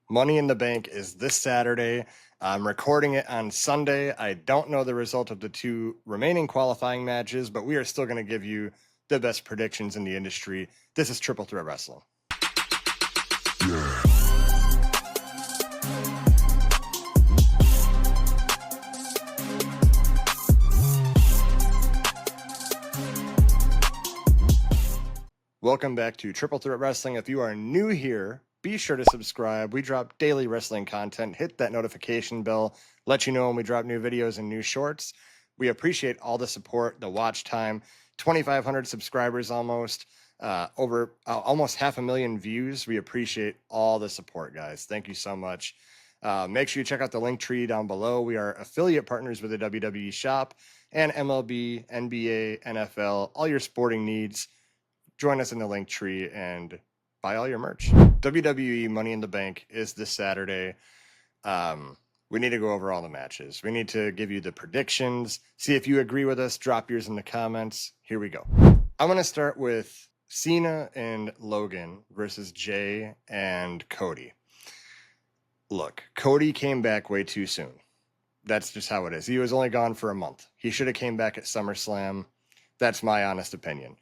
Money in the Bank is this Saturday. I'm recording it on Sunday. I don't know the result of the two remaining qualifying matches, but we are still going to give you the best predictions in the industry. This is Triple Threat Wrestling. Welcome back to Triple Threat Wrestling. If you are new here, be sure to subscribe. We drop daily wrestling content. Hit that notification bell. Let you know when we drop new videos and new shorts. We appreciate all the support, the watch time. 2,500 subscribers almost. Over almost 500,000 views. We appreciate all the support, guys. Thank you so much. Make sure you check out the link tree down below. We are affiliate partners with the WWE shop and MLB, NBA, NFL, all your sporting needs. Join us in the link tree and buy all your merch. WWE Money in the Bank is this Saturday. We need to go over all the matches. We need to give you the predictions. See if you agree with us. Drop yours in the comments. Here we go. I'm going to start with Cena and Logan versus Jay and Cody. Look, Cody came back way too soon. That's just how it is. He was only gone for a month. He should have came back at SummerSlam. That's my honest opinion.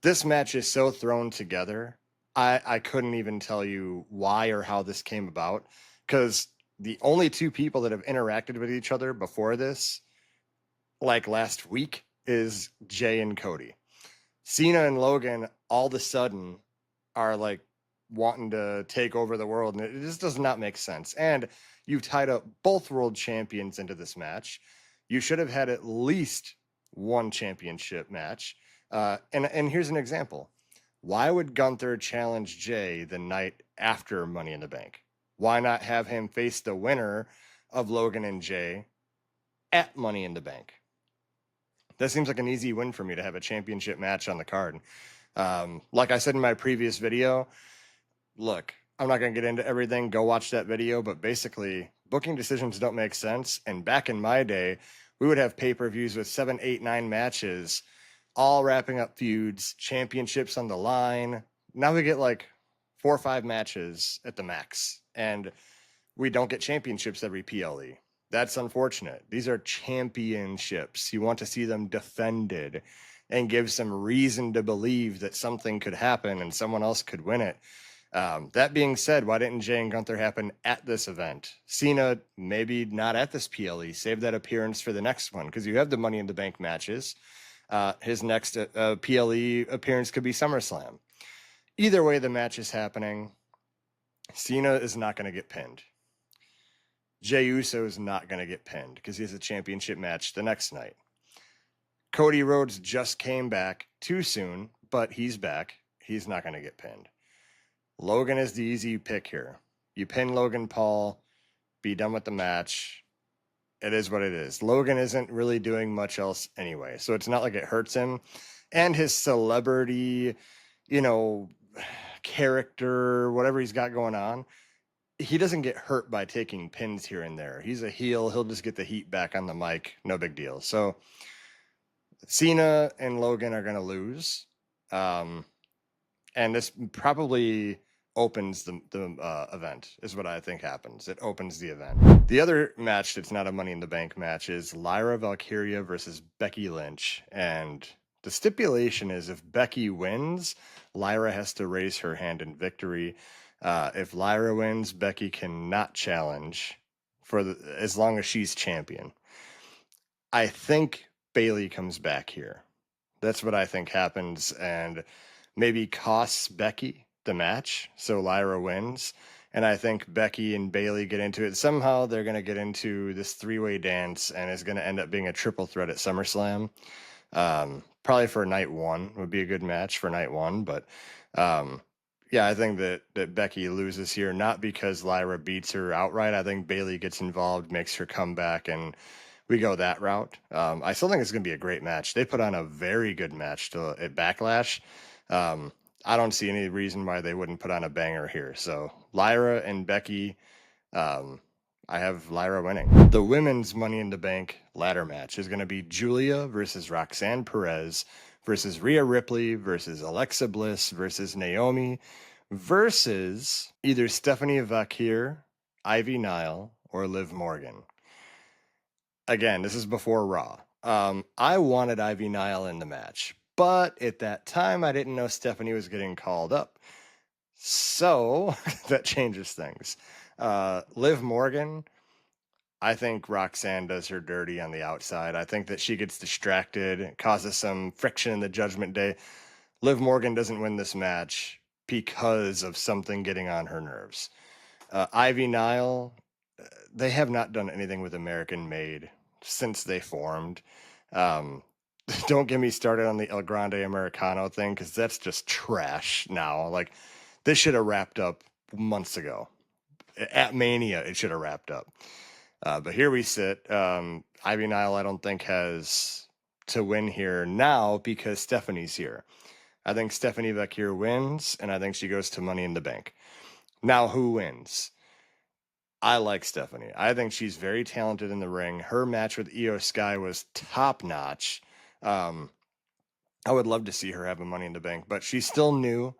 This match is so thrown together, I couldn't even tell you why or how this came about, because the only two people that have interacted with each other before this, like last week, is Jay and Cody. Cena and Logan all of a sudden are like wanting to take over the world, and it just does not make sense. And you've tied up both world champions into this match. You should have had at least one championship match. And here's an example. Why would Gunther challenge Jay the night after Money in the Bank? Why not have him face the winner of Logan and Jay at Money in the Bank? That seems like an easy win for me to have a championship match on the card. Like I said in my previous video, look, I'm not going to get into everything. Go watch that video. But basically, booking decisions don't make sense. And back in my day, we would have pay-per-views with 7, 8, 9 matches, all wrapping up feuds, championships on the line. Now we get like 4 or 5 matches at the max, and we don't get championships every PLE. That's unfortunate. These are championships. You want to see them defended and give some reason to believe that something could happen and someone else could win it. That being said, why didn't Jay and Gunther happen at this event? Cena, maybe not at this PLE. Save that appearance for the next one, because you have the Money in the Bank matches. His next PLE appearance could be SummerSlam. Either way, the match is happening. Cena is not going to get pinned. Jey Uso is not going to get pinned because he has a championship match the next night. Cody Rhodes just came back too soon, but he's back. He's not going to get pinned. Logan is the easy pick here. You pin Logan Paul, be done with the match. It is what it is. Logan isn't really doing much else anyway, so it's not like it hurts him. And his celebrity, character, whatever he's got going on, he doesn't get hurt by taking pins here and there. He's a heel. He'll just get the heat back on the mic. No big deal. So Cena and Logan are going to lose. And this probably opens the event, is what I think happens. It opens the event. The other match that's not a Money in the Bank match is Lyra Valkyria versus Becky Lynch. And the stipulation is if Becky wins, Lyra has to raise her hand in victory. If Lyra wins, Becky cannot challenge as long as she's champion. I think Bayley comes back here. That's what I think happens, and maybe costs Becky the match, so Lyra wins. And I think Becky and Bayley get into it. Somehow they're going to get into this 3-way dance, and it's going to end up being a triple threat at SummerSlam. Probably for night 1 would be a good match for night 1. But yeah, I think that Becky loses here, not because Lyra beats her outright. I think Bayley gets involved, makes her come back, and we go that route. I still think it's going to be a great match. They put on a very good match at Backlash. I don't see any reason why they wouldn't put on a banger here. So Lyra and Becky, I have Lyra winning. The women's Money in the Bank ladder match is going to be Julia versus Roxanne Perez versus Rhea Ripley versus Alexa Bliss versus Naomi versus either Stephanie Vakir, Ivy Nile, or Liv Morgan. Again, this is before Raw. I wanted Ivy Nile in the match, but at that time, I didn't know Stephanie was getting called up. So that changes things. Liv Morgan, I think Roxanne does her dirty on the outside. I think that she gets distracted, causes some friction in the Judgment Day. Liv Morgan doesn't win this match because of something getting on her nerves. Ivy Nile, they have not done anything with American Made since they formed. Don't get me started on the El Grande Americano thing, because that's just trash now. Like, this should have wrapped up months ago. At Mania, it should have wrapped up. But here we sit. Ivy Nile, I don't think, has to win here now because Stephanie's here. I think Stephanie Vakir wins, and I think she goes to Money in the Bank. Now, who wins? I like Stephanie. I think she's very talented in the ring. Her match with Io Sky was top notch. I would love to see her have a Money in the Bank, but she's still new.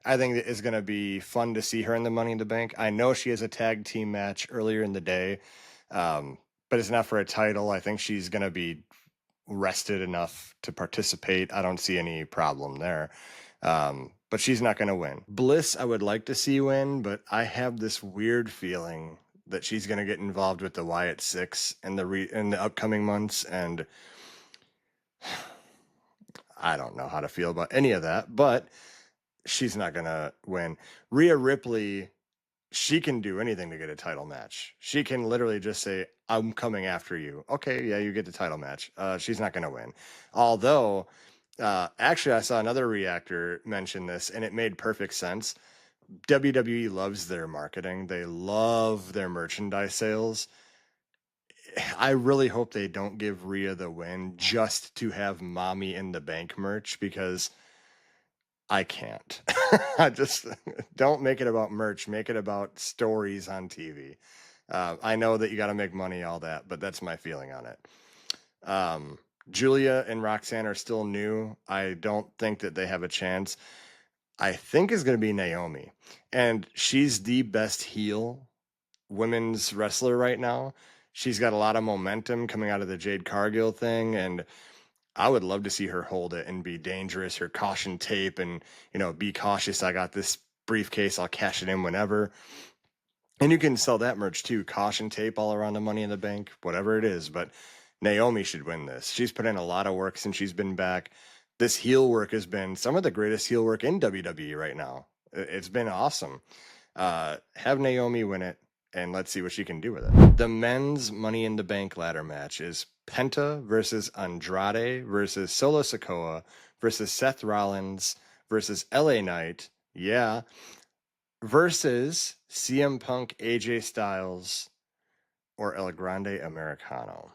I think it's going to be fun to see her in the Money in the Bank. I know she has a tag team match earlier in the day, but it's not for a title. I think she's going to be rested enough to participate. I don't see any problem there. But she's not going to win. Bliss, I would like to see win, but I have this weird feeling that she's going to get involved with the Wyatt Six in the upcoming months, and I don't know how to feel about any of that, but she's not going to win. Rhea Ripley, she can do anything to get a title match. She can literally just say, I'm coming after you. Okay, yeah, you get the title match. She's not going to win. Although, actually, I saw another reactor mention this, and it made perfect sense. WWE loves their marketing. They love their merchandise sales. I really hope they don't give Rhea the win just to have Mommy in the Bank merch, because I can't. I just don't make it about merch. Make it about stories on TV. I know that you got to make money, all that, but that's my feeling on it. Julia and Roxanne are still new. I don't think that they have a chance. I think is going to be Naomi, and she's the best heel women's wrestler right now. She's got a lot of momentum coming out of the Jade Cargill thing, and I would love to see her hold it and be dangerous, her caution tape, and, be cautious. I got this briefcase. I'll cash it in whenever. And you can sell that merch too. Caution tape all around the Money in the Bank, whatever it is. But Naomi should win this. She's put in a lot of work since she's been back. This heel work has been some of the greatest heel work in WWE right now. It's been awesome. Have Naomi win it, and let's see what she can do with it. The men's Money in the Bank ladder match is Penta versus Andrade versus Solo Sikoa versus Seth Rollins versus LA Knight, yeah, versus CM Punk, AJ Styles, or El Grande Americano.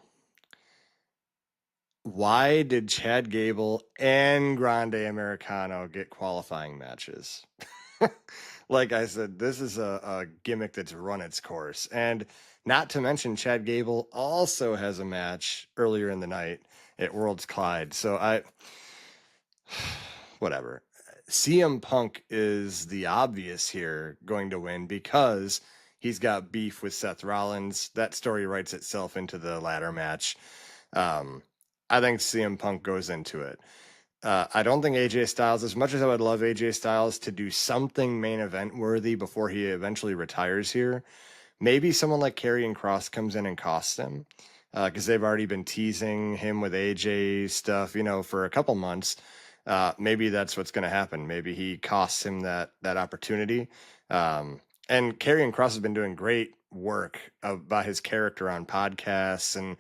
Why did Chad Gable and Grande Americano get qualifying matches? Like I said, this is a gimmick that's run its course. And not to mention, Chad Gable also has a match earlier in the night at Worlds Collide. So whatever. CM Punk is the obvious here going to win because he's got beef with Seth Rollins. That story writes itself into the ladder match. I think CM Punk goes into it. I don't think AJ Styles, as much as I would love AJ Styles to do something main event worthy before he eventually retires here, maybe someone like Karrion Kross comes in and costs him, because they've already been teasing him with AJ stuff, for a couple months. Maybe that's what's going to happen. Maybe he costs him that opportunity. And Karrion Kross has been doing great work about his character on podcasts and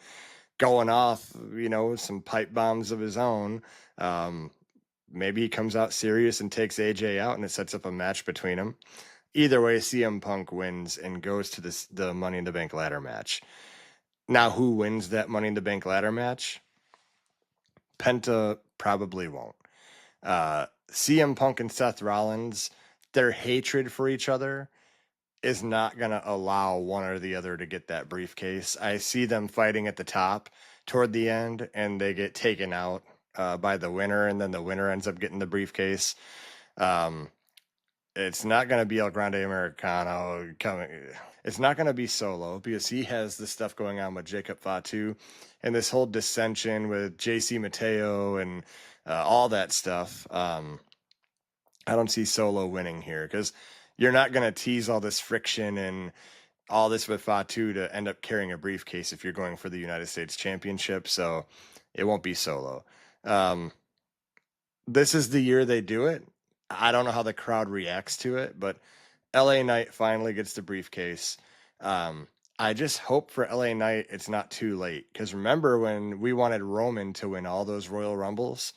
going off, some pipe bombs of his own. Maybe he comes out serious and takes AJ out, and it sets up a match between them. Either way, CM Punk wins and goes to the Money in the Bank ladder match. Now, who wins that Money in the Bank ladder match? Penta probably won't. CM Punk and Seth Rollins, their hatred for each other is not going to allow one or the other to get that briefcase. I see them fighting at the top toward the end, and they get taken out by the winner, and then the winner ends up getting the briefcase. It's not going to be El Grande Americano coming. It's not going to be Solo because he has this stuff going on with Jacob Fatu and this whole dissension with JC Mateo and all that stuff. I don't see Solo winning here because you're not going to tease all this friction and all this with Fatu to end up carrying a briefcase if you're going for the United States Championship. So it won't be Solo. This is the year they do it. I don't know how the crowd reacts to it, but LA Knight finally gets the briefcase. I just hope for LA Knight it's not too late. Because remember when we wanted Roman to win all those Royal Rumbles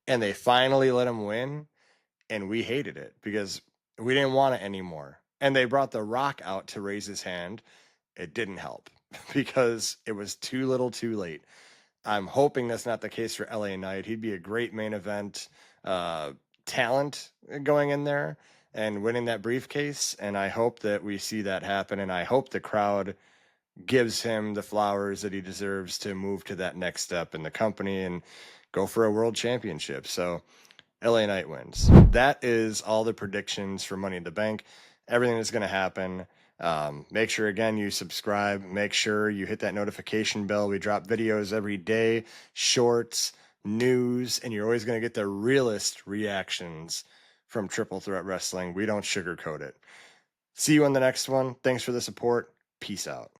and they finally let him win and we hated it because we didn't want it anymore. And they brought The Rock out to raise his hand. It didn't help because it was too little too late. I'm hoping that's not the case for LA Knight. He'd be a great main event talent going in there and winning that briefcase. And I hope that we see that happen. And I hope the crowd gives him the flowers that he deserves to move to that next step in the company and go for a world championship. So LA Knight wins. That is all the predictions for Money in the Bank. Everything that's going to happen. Make sure, again, you subscribe. Make sure you hit that notification bell. We drop videos every day, shorts, news, and you're always going to get the realest reactions from Triple Threat Wrestling. We don't sugarcoat it. See you on the next one. Thanks for the support. Peace out.